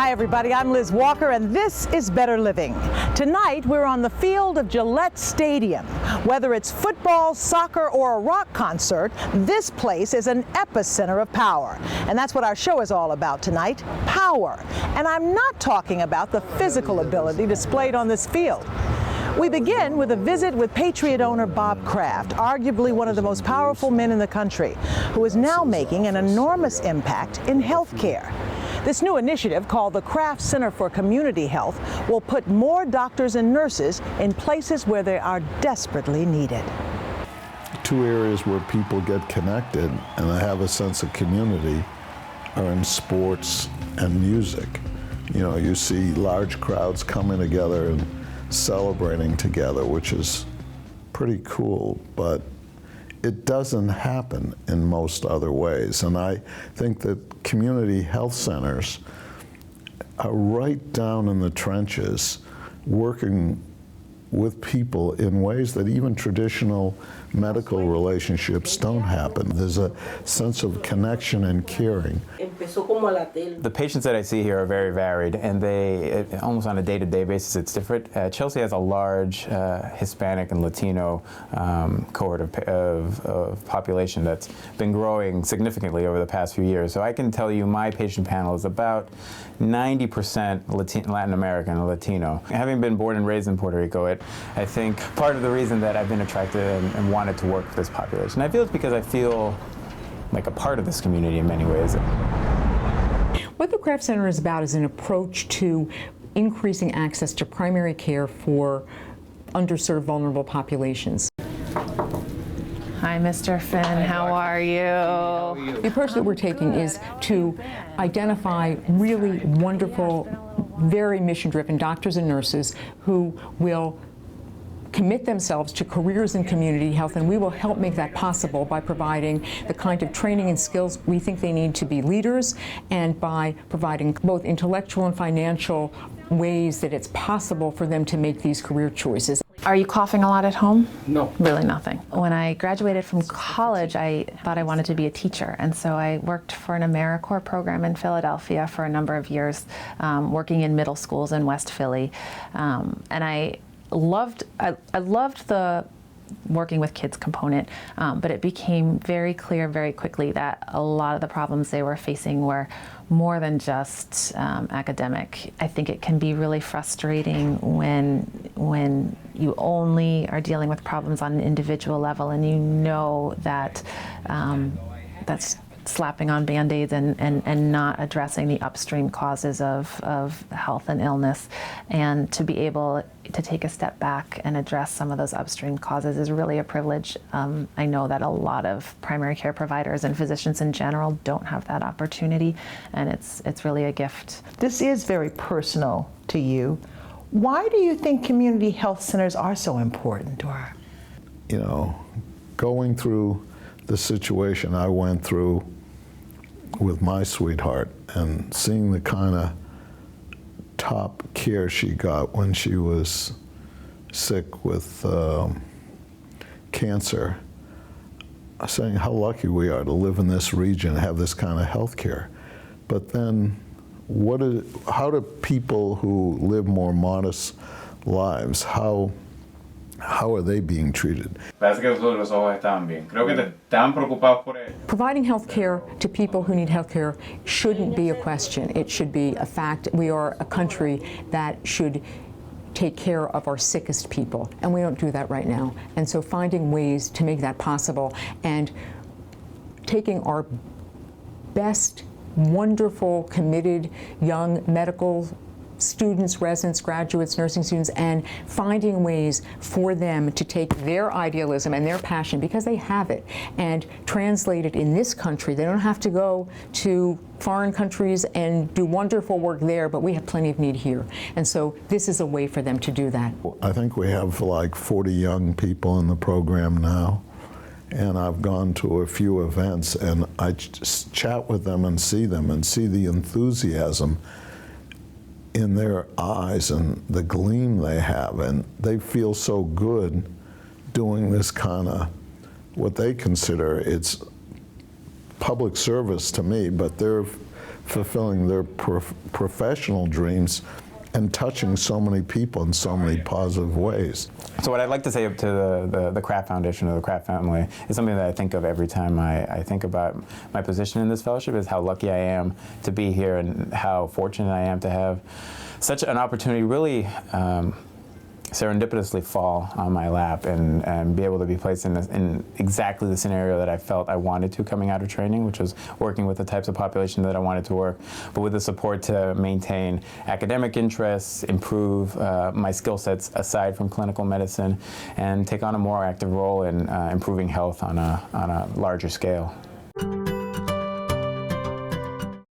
Hi everybody, I'm Liz Walker and this is Better Living. Tonight we're on the field of Gillette Stadium. Whether it's football, soccer, or a rock concert, this place is an epicenter of power. And that's what our show is all about tonight, power. And I'm not talking about the physical ability displayed on this field. We begin with a visit with Patriot owner Bob Kraft, arguably one of the most powerful men in the country, who is now making an enormous impact in healthcare. This new initiative, called the Kraft Center for Community Health, will put more doctors and nurses in places where they are desperately needed. Two areas where people get connected and they have a sense of community are in sports and music. You know, you see large crowds coming together and celebrating together, which is pretty cool, but it doesn't happen in most other ways. And I think that community health centers are right down in the trenches, working with people in ways that even traditional medical relationships don't happen. There's a sense of connection and caring. The patients that I see here are very varied, and almost on a day-to-day basis, it's different. Chelsea has a large Hispanic and Latino cohort of population that's been growing significantly over the past few years. So I can tell you my patient panel is about 90% Latin American and Latino. Having been born and raised in Puerto Rico, I think part of the reason that I've been attracted and wanted to work with this population, I feel it's because I feel like a part of this community in many ways. What the Kraft Center is about is an approach to increasing access to primary care for underserved, vulnerable populations. Hi, Mr. Finn. How are you? The approach that we're taking is to identify really wonderful, very mission-driven doctors and nurses who will commit themselves to careers in community health, and we will help make that possible by providing the kind of training and skills we think they need to be leaders, and by providing both intellectual and financial ways that it's possible for them to make these career choices. Are you coughing a lot at home? No. Really nothing. When I graduated from college, I thought I wanted to be a teacher, and so I worked for an AmeriCorps program in Philadelphia for a number of years, working in middle schools in West Philly, and I loved the working with kids component, but it became very clear very quickly that a lot of the problems they were facing were more than just academic. I think it can be really frustrating when you only are dealing with problems on an individual level, and you know that that's slapping on Band-Aids and not addressing the upstream causes of health and illness. And to be able to take a step back and address some of those upstream causes is really a privilege. I know that a lot of primary care providers and physicians in general don't have that opportunity, and it's really a gift. This is very personal to you. Why do you think community health centers are so important to our? You know, going through the situation I went through with my sweetheart and seeing the kind of top care she got when she was sick with cancer, saying how lucky we are to live in this region and have this kind of health care. But then how do people who live more modest lives, how are they being treated? Providing health care to people who need health care shouldn't be a question. It should be a fact. We are a country that should take care of our sickest people, and we don't do that right now. And so finding ways to make that possible and taking our best, wonderful, committed young medical students, residents, graduates, nursing students, and finding ways for them to take their idealism and their passion, because they have it, and translate it in this country. They don't have to go to foreign countries and do wonderful work there, but we have plenty of need here. And so this is a way for them to do that. I think we have like 40 young people in the program now, and I've gone to a few events, and I just chat with them and see the enthusiasm in their eyes and the gleam they have, and they feel so good doing this kind of what they consider, it's public service to me, but they're fulfilling their professional dreams and touching so many people in so many positive ways. So what I'd like to say to the Kraft Foundation or the Kraft family is something that I think of every time I think about my position in this fellowship, is how lucky I am to be here and how fortunate I am to have such an opportunity really serendipitously fall on my lap and be able to be placed in exactly the scenario that I felt I wanted to coming out of training, which was working with the types of population that I wanted to work, but with the support to maintain academic interests, improve my skill sets aside from clinical medicine, and take on a more active role in improving health on a larger scale.